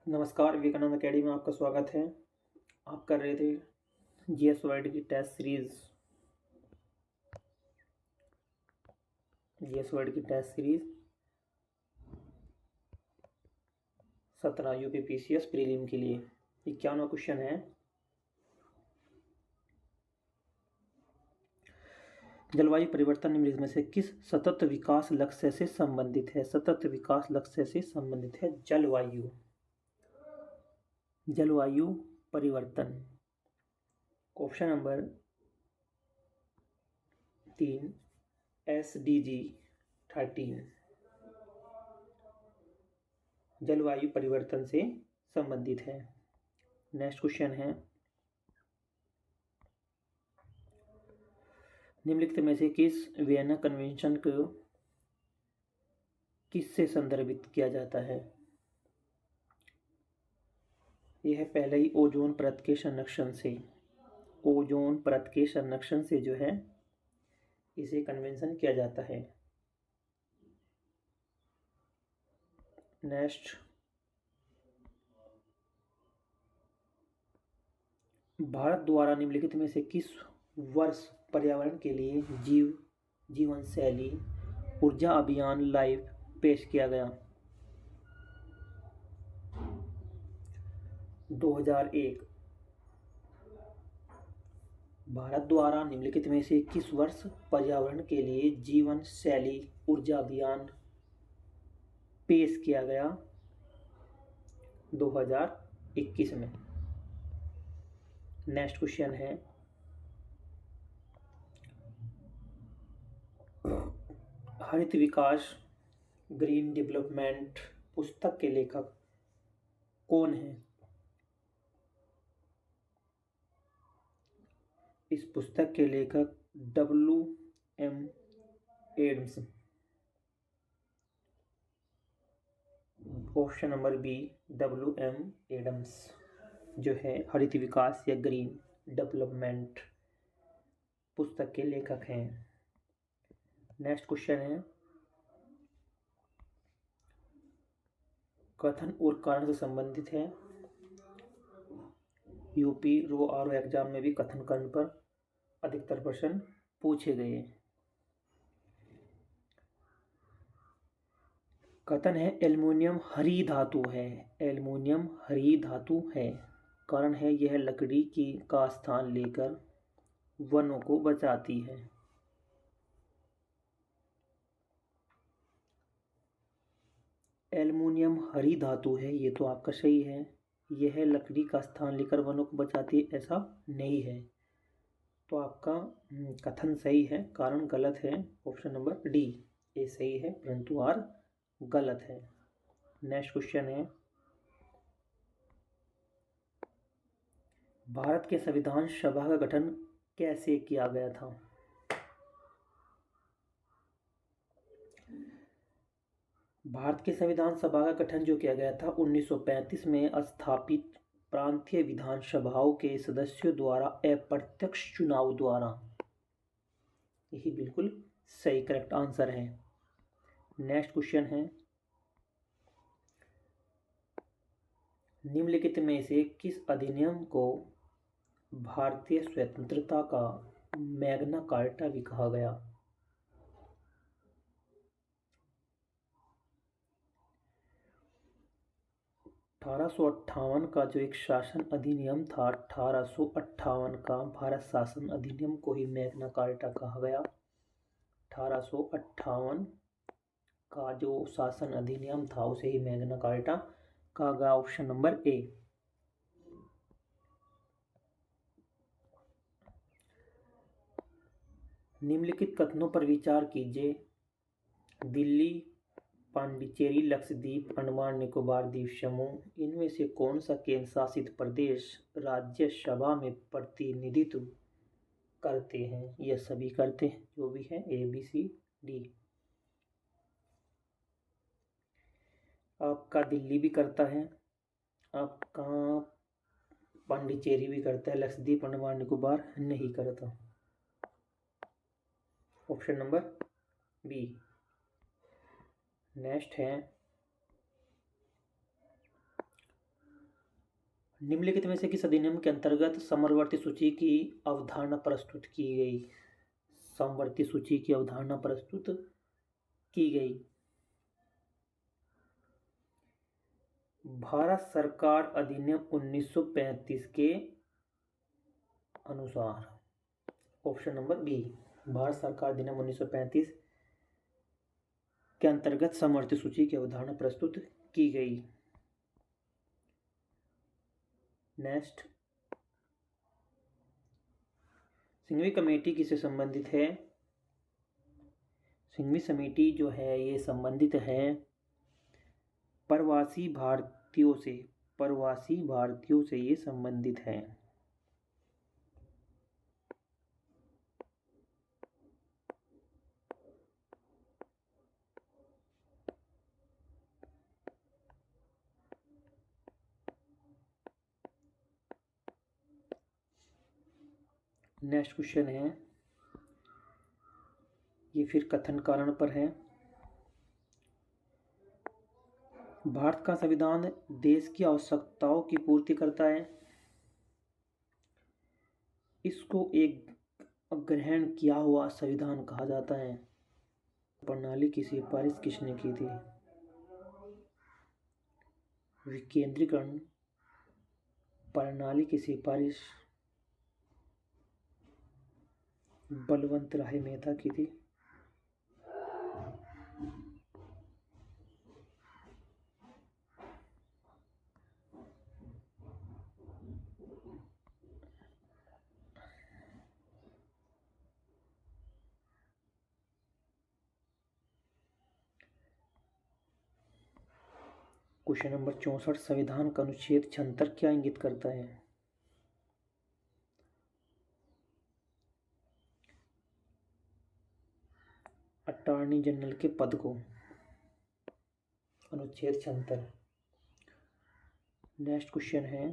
नमस्कार, विवेकानंद अकेडमी में आपका स्वागत है। आप कर रहे थे जीएस वर्ल्ड की टेस्ट सीरीज 17 यूपीपीसीएस प्रीलिम के लिए 51वां क्वेश्चन है। जलवायु परिवर्तन निम्नलिखित में से किस सतत विकास लक्ष्य से संबंधित है? सतत विकास लक्ष्य से संबंधित है जलवायु परिवर्तन। ऑप्शन नंबर 3 SDG 13 जलवायु परिवर्तन से संबंधित है। नेक्स्ट क्वेश्चन है, निम्नलिखित में से किस वियना कन्वेंशन को किससे संदर्भित किया जाता है? यह है पहले ही ओजोन परत के संरक्षण से जो है इसे कन्वेंशन किया जाता है। नेक्स्ट, भारत द्वारा निम्नलिखित में से किस वर्ष पर्यावरण के लिए जीवन शैली ऊर्जा अभियान लाइव पेश किया गया? 2001। भारत द्वारा निम्नलिखित में से किस वर्ष पर्यावरण के लिए जीवन शैली ऊर्जा अभियान पेश किया गया? 2021 में। नेक्स्ट क्वेश्चन है, हरित विकास ग्रीन डेवलपमेंट पुस्तक के लेखक कौन है? इस पुस्तक के लेखक WM Adams. Option number B WM Adams जो है हरित विकास या ग्रीन डेवलपमेंट पुस्तक के लेखक हैं। नेक्स्ट क्वेश्चन है, कथन और कारण से संबंधित है। यूपी रो आर एग्जाम में भी कथन कर्ण पर अधिकतर प्रश्न पूछे गए। कथन है एल्युमिनियम हरी धातु है। कारण है यह लकड़ी का स्थान लेकर वनों को बचाती है। एल्युमिनियम हरी धातु है, ये तो आपका सही है। यह लकड़ी का स्थान लेकर वनों को बचाती है, ऐसा नहीं है। तो आपका कथन सही है, कारण गलत है। ऑप्शन नंबर डी ए सही है, परंतु आर गलत है। नेक्स्ट क्वेश्चन है, भारत के संविधान सभा का गठन कैसे किया गया था? भारत के संविधान सभा का गठन जो किया गया था 1935 में स्थापित प्रांतीय विधानसभाओं के सदस्यों द्वारा अप्रत्यक्ष चुनाव द्वारा। यही बिल्कुल सही करेक्ट आंसर है। नेक्स्ट क्वेश्चन है, निम्नलिखित में से किस अधिनियम को भारतीय स्वतंत्रता का मैग्ना कार्टा भी कहा गया? 1858 का जो एक शासन अधिनियम था, 1858 का भारत शासन अधिनियम को ही मैग्ना कार्टा कहा गया। 1858 का जो शासन अधिनियम था उसे ही मैग्ना कार्टा कहा गया। Option number A. निम्नलिखित कथनों पर विचार कीजिए। दिल्ली, पांडिचेरी, लक्षद्वीप, अंडमान निकोबार द्वीप समूह, इनमें से कौन सा केंद्र शासित प्रदेश राज्यसभा में प्रतिनिधित्व करते हैं? यह सभी करते हैं, जो भी है ABCD। आपका दिल्ली भी करता है, आपका पांडिचेरी भी करता है, लक्षद्वीप अंडमान निकोबार नहीं करता। Option number B. नेक्स्ट है, निम्नलिखित में से किस अधिनियम के अंतर्गत समवर्ती सूची की अवधारणा प्रस्तुत की गई? समवर्ती सूची की अवधारणा प्रस्तुत की गई। भारत सरकार अधिनियम 1935 के अनुसार। ऑप्शन नंबर बी, भारत सरकार अधिनियम 1935 के अंतर्गत समवर्ती सूची की अवधारणा प्रस्तुत की गई। नेक्स्ट, सिंघवी कमेटी किससे संबंधित है? सिंघवी समिति जो है ये संबंधित है प्रवासी भारतीयों से। प्रवासी भारतीयों से ये संबंधित है। नेक्स्ट क्वेश्चन है, ये फिर कथन कारण पर है। भारत का संविधान देश की आवश्यकताओं की पूर्ति करता है। इसको एक ग्रहण किया हुआ संविधान कहा जाता है। प्रणाली की सिफारिश किसने की थी? विकेंद्रीकरण प्रणाली की सिफारिश बलवंत राय मेहता की थी। क्वेश्चन नंबर 64, संविधान का अनुच्छेद 76 क्या इंगित करता है? अटॉर्नी जनरल के पद को। अनुच्छेद 76। नेक्स्ट क्वेश्चन है,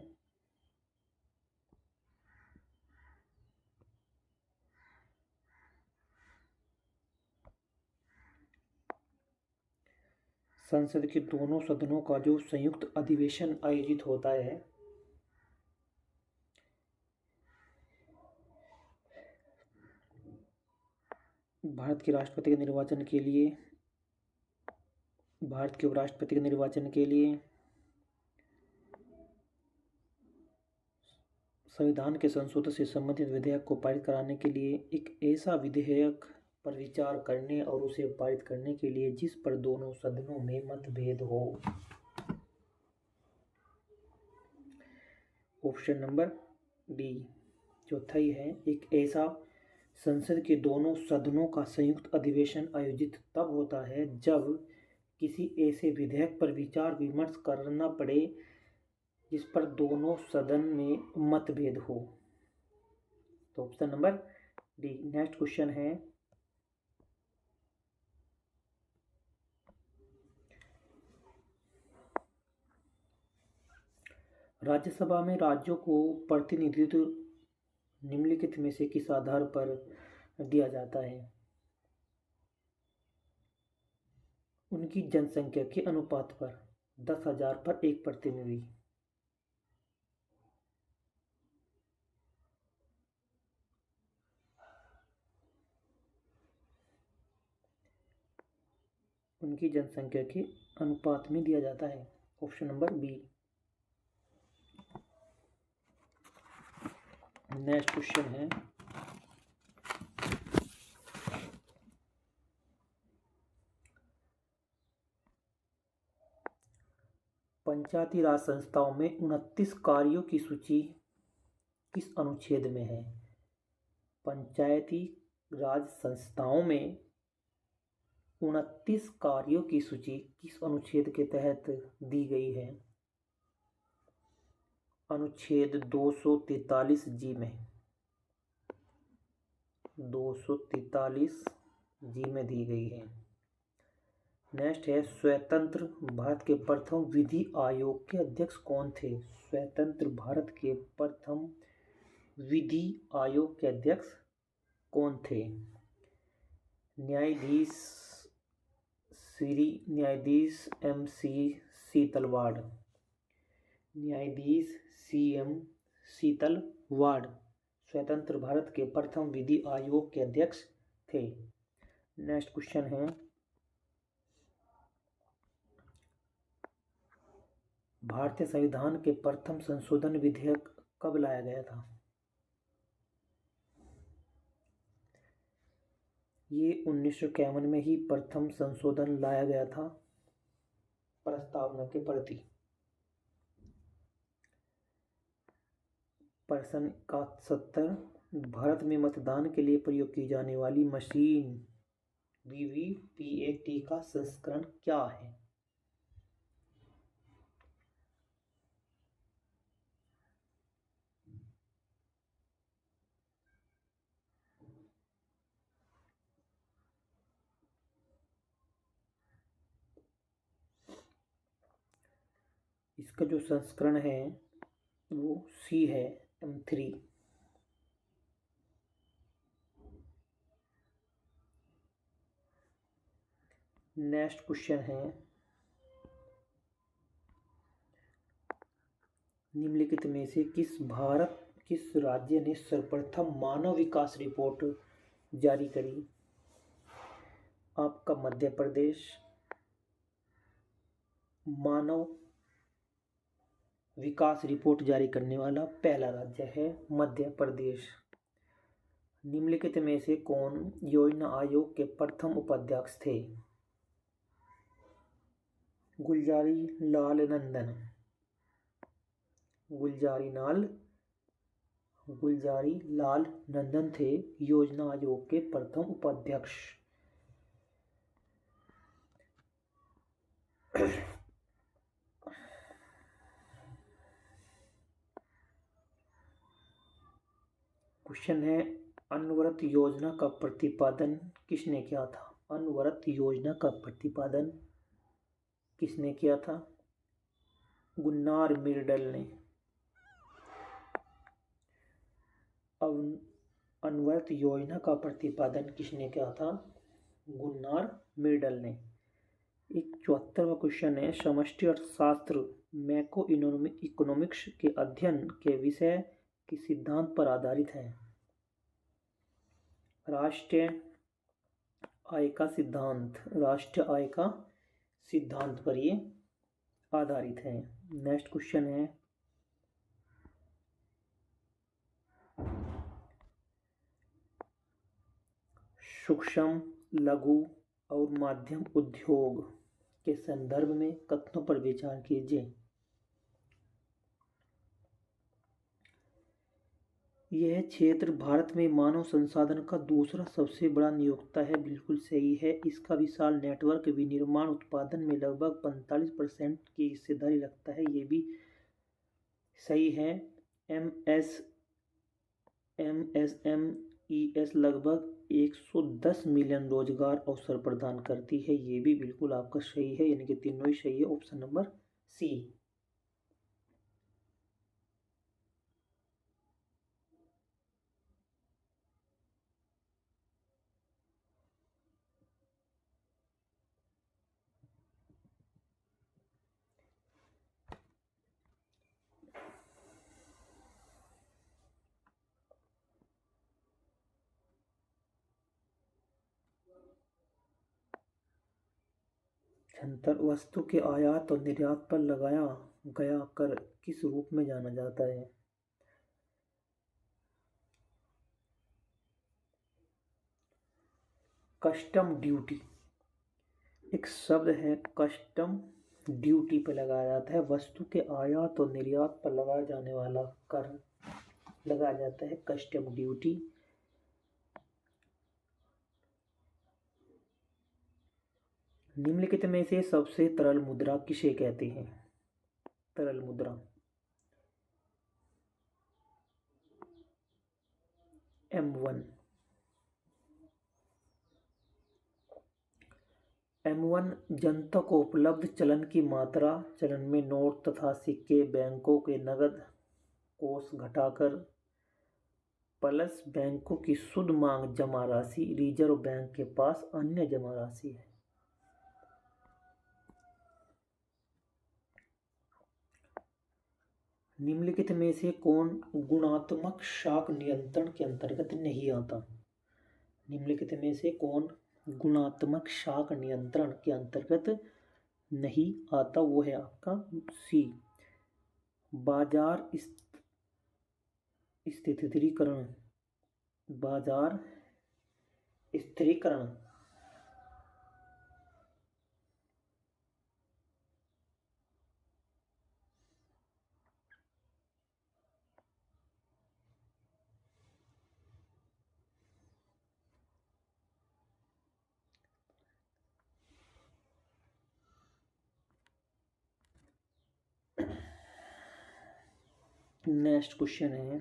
संसद के दोनों सदनों का जो संयुक्त अधिवेशन आयोजित होता है, भारत के राष्ट्रपति के निर्वाचन के लिए, भारत के उपराष्ट्रपति के निर्वाचन के लिए, संविधान के संशोधन से संबंधित विधेयक को पारित कराने के लिए, एक ऐसा विधेयक पर विचार करने और उसे पारित करने के लिए जिस पर दोनों सदनों में मतभेद हो। ऑप्शन नंबर डी, चौथा ही है। एक ऐसा संसद के दोनों सदनों का संयुक्त अधिवेशन आयोजित तब होता है जब किसी ऐसे विधेयक पर विचार विमर्श करना पड़े जिस पर दोनों सदन में मतभेद हो। तो option number D. Next question है, राज्यसभा में राज्यों को प्रतिनिधित्व निम्नलिखित में से किस आधार पर दिया जाता है? उनकी जनसंख्या के अनुपात पर, 10,000 पर एक प्रतिनिधि। उनकी जनसंख्या के अनुपात में दिया जाता है। Option number B. Next question है, पंचायती राज संस्थाओं में 29 कार्यों की सूची किस अनुच्छेद में है? पंचायती राज संस्थाओं में 29 कार्यों की सूची किस अनुच्छेद के तहत दी गई है? अनुच्छेद 243 जी में। 243 जी में दी गई है। नेक्स्ट है, स्वतंत्र भारत के प्रथम विधि आयोग के अध्यक्ष कौन थे? स्वतंत्र भारत के प्रथम विधि आयोग के अध्यक्ष कौन थे? न्यायाधीश श्री न्यायाधीश MC सीतलवाड़। न्यायाधीश CM शीतल वाड स्वतंत्र भारत के प्रथम विधि आयोग के अध्यक्ष थे। नेक्स्ट क्वेश्चन है, भारतीय संविधान के प्रथम संशोधन विधेयक कब लाया गया था? ये 1951 में ही प्रथम संशोधन लाया गया था प्रस्तावना के प्रति। प्रश्न 71, भारत में मतदान के लिए प्रयोग की जाने वाली मशीन VVPAT का संस्करण क्या है? इसका जो संस्करण है वो C है, M3। नेक्स्ट क्वेश्चन है, निम्नलिखित में से किस राज्य ने सर्वप्रथम मानव विकास रिपोर्ट जारी करी? आपका मध्य प्रदेश मानव विकास रिपोर्ट जारी करने वाला पहला राज्य है मध्य प्रदेश। निम्नलिखित में से कौन योजना आयोग के प्रथम उपाध्यक्ष थे? गुलजारी लाल नंदन। गुलजारी लाल नंदन थे योजना आयोग के प्रथम उपाध्यक्ष। क्वेश्चन है, अनवरत योजना का प्रतिपादन किसने किया था? अनवरत योजना का प्रतिपादन किसने किया था? गुन्नार मिर्डल ने। अनवरत योजना का प्रतिपादन किसने किया था? गुन्नार मिर्डल ने। एक 74वां क्वेश्चन है, समष्टि अर्थशास्त्र मैक्रो इकोनॉमिक्स के अध्ययन के विषय किस सिद्धांत पर आधारित है? राष्ट्रीय आय का सिद्धांत पर ये आधारित है। नेक्स्ट क्वेश्चन है, सूक्ष्म लघु और मध्यम उद्योग के संदर्भ में कथनों पर विचार कीजिए। यह क्षेत्र भारत में मानव संसाधन का दूसरा सबसे बड़ा नियोक्ता है। बिल्कुल सही है। इसका विशाल नेटवर्क विनिर्माण उत्पादन में लगभग 45% की हिस्सेदारी रखता है। ये भी सही है। MSMEs लगभग 110 मिलियन रोजगार अवसर प्रदान करती है। ये भी बिल्कुल आपका सही है, यानी कि तीनों ही सही है। Option number C. छंतर वस्तु के आयात और निर्यात पर लगाया गया कर किस रूप में जाना जाता है? कस्टम ड्यूटी एक शब्द है। कस्टम ड्यूटी पर लगाया जाता है। वस्तु के आयात और निर्यात पर लगाया जाने वाला कर लगाया जाता है कस्टम ड्यूटी। निम्नलिखित में से सबसे तरल मुद्रा किसे कहते हैं? तरल मुद्रा M1। M1 जनता को उपलब्ध चलन की मात्रा, चलन में नोट तथा सिक्के, बैंकों के नगद कोष घटाकर प्लस बैंकों की शुद्ध मांग जमा राशि, रिजर्व बैंक के पास अन्य जमा राशि है। निम्नलिखित में से कौन गुणात्मक शाख नियंत्रण के अंतर्गत नहीं आता? निम्नलिखित में से कौन गुणात्मक शाख नियंत्रण के अंतर्गत नहीं आता? वो है आपका सी, बाजार स्थिरीकरण। बाजार स्थिरीकरण। नेक्स्ट क्वेश्चन है,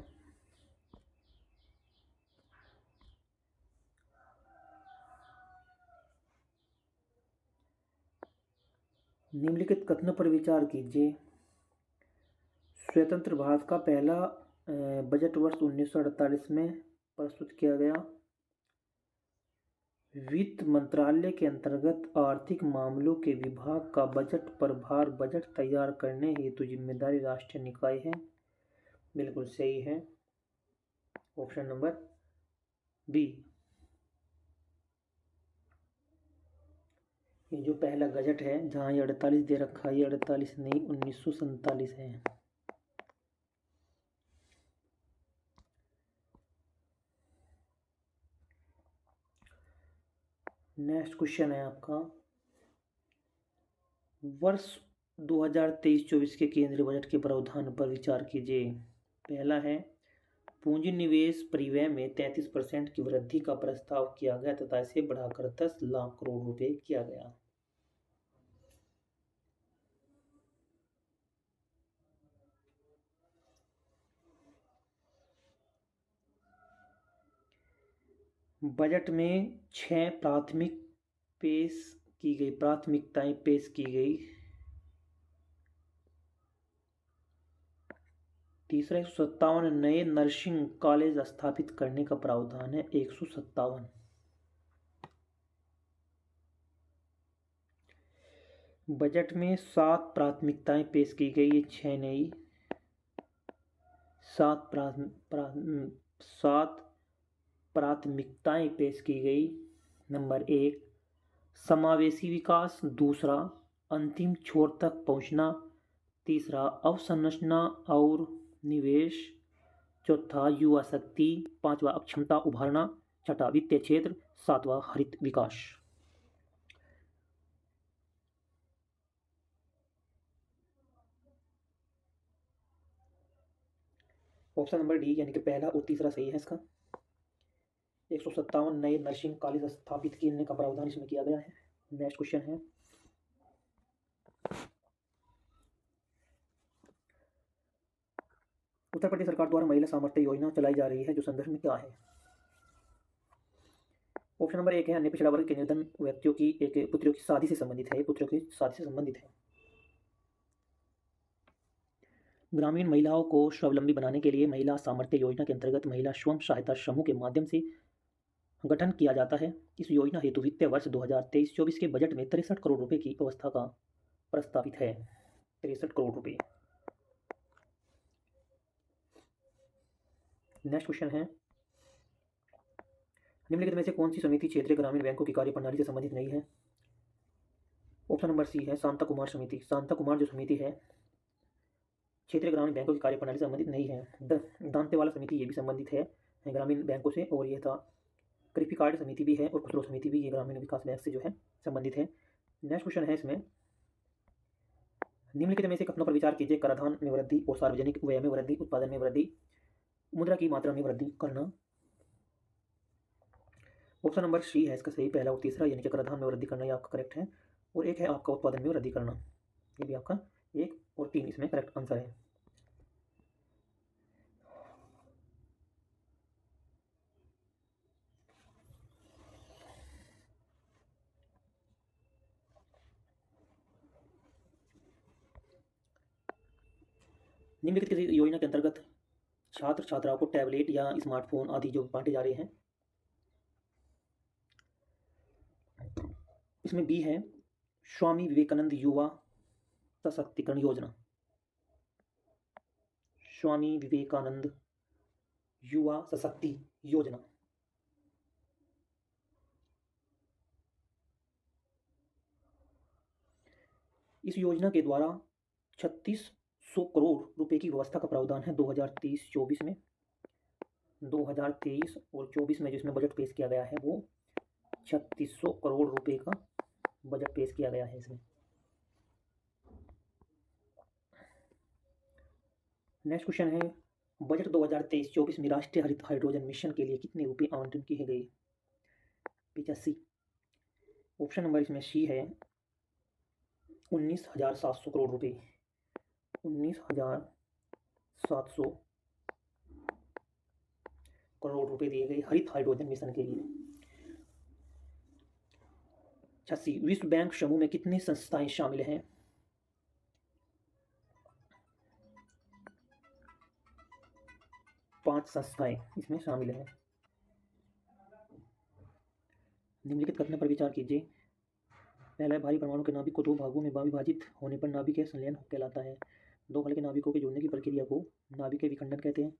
निम्नलिखित कथनों पर विचार कीजिए। स्वतंत्र भारत का पहला बजट वर्ष 1948 में प्रस्तुत किया गया। वित्त मंत्रालय के अंतर्गत आर्थिक मामलों के विभाग का बजट प्रभार बजट तैयार करने हेतु जिम्मेदारी राष्ट्रीय निकाय है। बिल्कुल सही है, ऑप्शन नंबर बी। ये जो पहला गजट है जहाँ ये 48 दे रखा है, ये 48 नहीं 1947 है। नेक्स्ट क्वेश्चन है आपका, वर्ष 2023-24 के केंद्रीय बजट के प्रावधान पर विचार कीजिए। पहला है, पूंजी निवेश परिव्यय में 33% की वृद्धि का प्रस्ताव किया गया तथा इसे बढ़ाकर 10 लाख करोड़ रुपए किया गया। बजट में 6 प्राथमिकताएं पेश की गई। तीसरा, 157 नए नर्सिंग कॉलेज स्थापित करने का प्रावधान है। 157। बजट में 7 प्राथमिकताएं पेश की गई, ये 6 नई। 7 प्राथमिकताएं पेश की गई। नंबर 1, समावेशी विकास। दूसरा, अंतिम छोर तक पहुंचना। तीसरा, अवसंरचना और निवेश। चौथा, युवा शक्ति। पांचवा, अक्षमता उभारना। छठा, वित्तीय क्षेत्र। सातवां, हरित विकास। ऑप्शन नंबर डी यानी कि पहला और तीसरा सही है इसका। 157 नए नर्सिंग कॉलेज स्थापित करने का प्रावधान इसमें किया गया है। नेक्स्ट क्वेश्चन है, उत्तर प्रदेश सरकार द्वारा महिला सामर्थ्य योजना चलाई जा रही है, जो संदर्भ में क्या है? ऑप्शन नंबर 1 है, अन्य पिछड़ा वर्ग के निर्धन व्यक्तियों की एक पुत्रियों की शादी से संबंधित है। पुत्रियों की शादी से संबंधित है। ग्रामीण महिलाओं को स्वावलंबी बनाने के लिए महिला सामर्थ्य योजना के अंतर्गत महिला स्वयं सहायता समूह के माध्यम से गठन किया जाता है। इस योजना हेतु वित्तीय वर्ष 2023-24 के बजट में 63 करोड़ रुपए की व्यवस्था का प्रस्तावित है। 63 करोड़ रुपए। नेक्स्ट क्वेश्चन है, निम्नलिखित में से कौन सी समिति क्षेत्रीय ग्रामीण बैंकों की कार्यप्रणाली से संबंधित नहीं है? ऑप्शन नंबर सी है, शांता कुमार समिति। शांता कुमार जो समिति है क्षेत्रीय ग्रामीण बैंकों की कार्यप्रणाली से संबंधित नहीं है। दांतेवाला समिति ये भी संबंधित है ग्रामीण बैंकों से, और ये था कृषिकार्ड समिति भी है और खुसरो समिति भी, ये ग्रामीण विकास बैंक से जो है संबंधित है। नेक्स्ट क्वेश्चन है इसमें, निम्नलिखित में से कथनों पर विचार कीजिए। कराधान में वृद्धि और सार्वजनिक व्यय में वृद्धि, उत्पादन में वृद्धि, मुद्रा की मात्रा में वृद्धि करना। ऑप्शन नंबर सी है इसका सही, पहला और तीसरा, यानी कि कराधान में वृद्धि करना ये आपका करेक्ट है। और एक है आपका उत्पादन में वृद्धि करना, ये भी आपका 1 और 3 इसमें करेक्ट आंसर है। निम्नलिखित किसी योजना के अंतर्गत छात्र छात्राओं को टैबलेट या स्मार्टफोन आदि जो बांटे जा रहे हैं, इसमें बी है, स्वामी विवेकानंद युवा सशक्तिकरण योजना। स्वामी विवेकानंद युवा सशक्ति योजना। इस योजना के द्वारा 3600 करोड़ रुपए की व्यवस्था का प्रावधान है 2023-24 में। 2023 और 24 में जिसमें बजट पेश किया गया है वो 3600 करोड़ रुपए का बजट पेश किया गया है इसमें। नेक्स्ट क्वेश्चन है, बजट 2023-24 में राष्ट्रीय हरित हाइड्रोजन मिशन के लिए कितने रुपए आवंटन किए गए? 85। ऑप्शन नंबर इसमें सी है 19,700 करोड़ रुपए। 19,700 करोड़ रुपए दिए गए हरित हाइड्रोजन मिशन के लिए। 86। विश्व बैंक समूह में कितनी संस्थाएं शामिल हैं? 5 संस्थाएं इसमें शामिल हैं। निम्नलिखित कथनों पर विचार कीजिए। पहला है, भारी परमाणु के नाभिक को 2 भागों में विभाजित होने पर नाभिकीय संलयन कहलाता है। 2 हल्के नाभिकों के जुड़ने की प्रक्रिया को नाभिकीय विखंडन कहते हैं।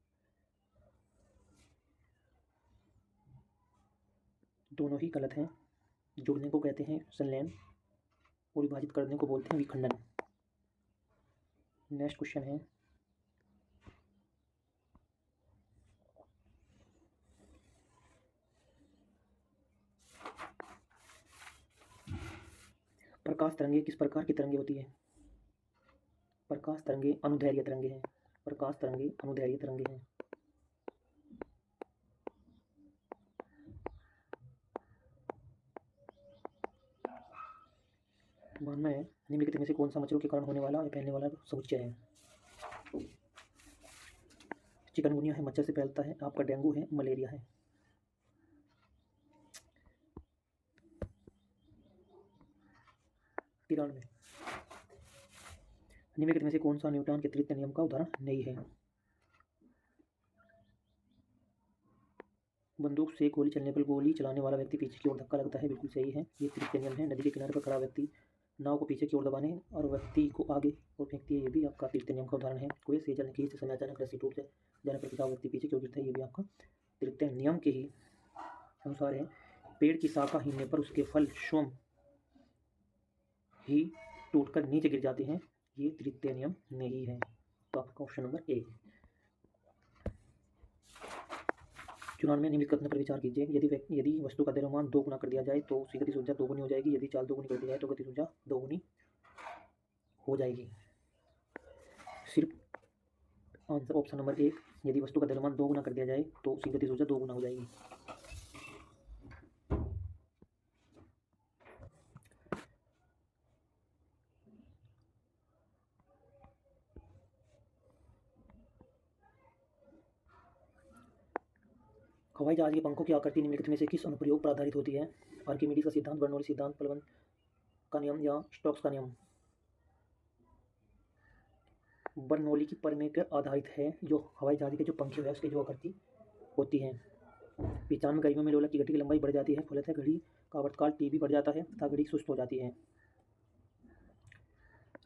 दोनों ही गलत हैं। जुड़ने को कहते हैं संलयन और विभाजित करने को बोलते हैं विखंडन। नेक्स्ट क्वेश्चन है, प्रकाश तरंगे किस प्रकार की तरंगे होती है? प्रकाश तरंगे अनुदैर्घ्य तरंगे हैं। प्रकाश तरंगे अनुदैर्घ्य तरंगे हैं। मानना है निम्नलिखित में से कौन सा मच्छरों के कारण होने वाला या फैलने वाला समुच्चय है? चिकनगुनिया है, मच्छर से फैलता है। आपका डेंगू है, मलेरिया है। ईरान में। निम्नलिखित में से कौन सा न्यूटन के तृतीय नियम का उदाहरण नहीं है? बंदूक से गोली चलने पर गोली चलाने वाला व्यक्ति पीछे की ओर धक्का लगता है, बिल्कुल सही है, ये तृतीय नियम है। नदी के किनारे पर खड़ा व्यक्ति नाव को पीछे की ओर दबाने और व्यक्ति को आगे और फेंकती है, ये भी आपका तृतीय नियम का उदाहरण है। कुएं से जल खींचते समय अचानक रस्सी टूट जाने पर खिंचाव व्यक्ति पीछे की ओर गिरता है, ये भी आपका तृतीय नियम के ही अनुसार है। पेड़ की शाखा हिलने पर उसके फल स्वयं ही टूटकर नीचे गिर जाते हैं, ये तृतीय नियम नहीं है। तो आपका ऑप्शन नंबर ए। चुनाव में निम्नलिखित कथन पर विचार कीजिए। यदि वस्तु का द्रव्यमान 2 गुना कर दिया जाए तो उसकी गतिज ऊर्जा 2 गुनी हो जाएगी। यदि चाल 2 गुनी कर दी जाए तो गतिज ऊर्जा 2 गुनी हो जाएगी। सिर्फ आंसर ऑप्शन नंबर 1, यदि वस्तु का द्रव्यमान 2 गुना कर दिया जाए तो उसकी गतिज ऊर्जा 2 गुना हो जाएगी। हवाई जहाज के पंखों की आकृति निम्नलिखित में से किस अनुप्रयोग पर आधारित होती है? आर्किमिडीज का सिद्धांत, बर्नौली सिद्धांत, प्लवन का नियम या स्टोक्स का नियम? बर्नौली की प्रमेय पर आधारित है। जो हवाई जहाज के जो पंखे है उसकी जो आकृति होती है। 95 घड़ियों में लोलक की घड़ी की लंबाई बढ़ जाती है, फलतः घड़ी का आवर्तकाल टी भी बढ़ जाता है तथा घड़ी सुस्त हो जाती है।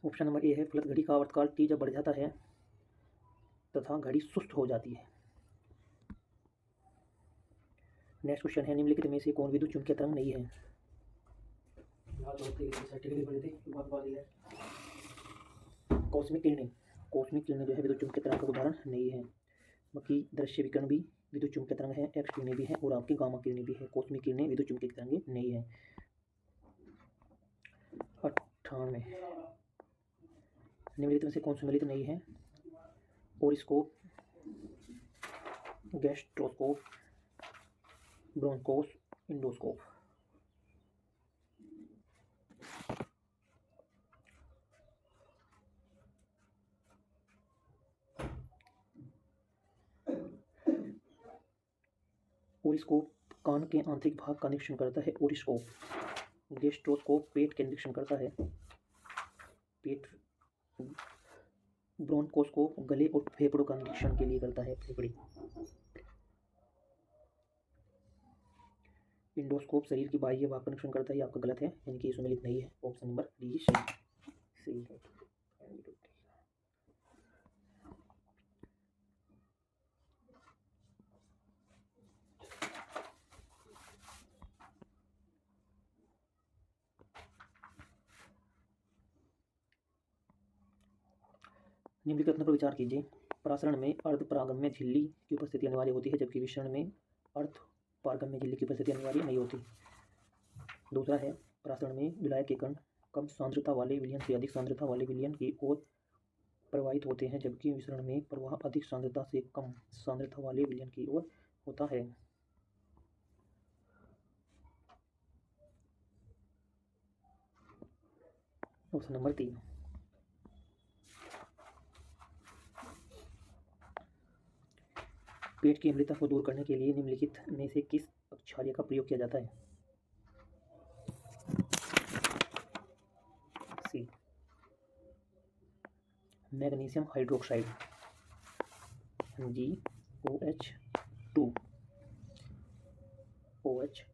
ऑप्शन नंबर ए है, फलतः घड़ी का आवर्तकाल टी जब बढ़ जाता है तथा घड़ी सुस्त हो जाती है। नेक्स्ट क्वेश्चन है, निम्नलिखित में से कौन विद्युत चुम्बकीय तरंग नहीं है? कॉस्मिक किरणें। कॉस्मिक किरणें जो है विद्युत चुम्बकीय तरंग का उदाहरण नहीं है। बाकी दृश्य विकिरण भी विद्युत चुम्बकीय तरंग है, एक्स किरणें भी है और आपकी गामा किरणें भी है। कॉस्मिक किरणें विद्युत चुम्बकीय तरंगे नहीं है। 98। निम्नलिखित में से कौन सम्मिलित नहीं है? ओरिस्कोप, गैस्ट्रोस्कोप, ब्रोंकोस, इंडोस्कोप। ओरिस्कोप कान के आंतरिक भाग का निरीक्षण करता है, ओरिस्कोप। गैस्ट्रोस्कोप पेट के निरीक्षण करता है, पेट। ब्रोंकोस्कोप गले और फेफड़ों का निरीक्षण के लिए करता है, फेफड़े। इंडोस्कोप शरीर की बाह्य भाग का निरीक्षण करता है, ये आपका गलत है, यानी कि सम्मिलित नहीं है। ऑप्शन नंबर डी सही है। निम्नलिखित कथनों पर विचार कीजिए। प्रासरण में अर्धपारगम्य झिल्ली की उपस्थिति अनिवार्य होती है, जबकि विसरण में अर्धपारगम्य झिल्ली की उपस्थिति अनिवार्य नहीं होती। दूसरा है, प्रासरण में विलायक के कण कम सांद्रता वाले विलयन से अधिक सांद्रता वाले विलयन की ओर प्रवाहित होते हैं, जबकि विसरण में प्रवाह अधिक सांद्रता से कम सांद्रता वाले विलयन की ओर होता है। Option number 3। पेट की अम्लता को दूर करने के लिए निम्नलिखित में से किस क्षारीय का प्रयोग किया जाता है? सी, मैग्नीशियम हाइड्रोक्साइड MgOH2। OH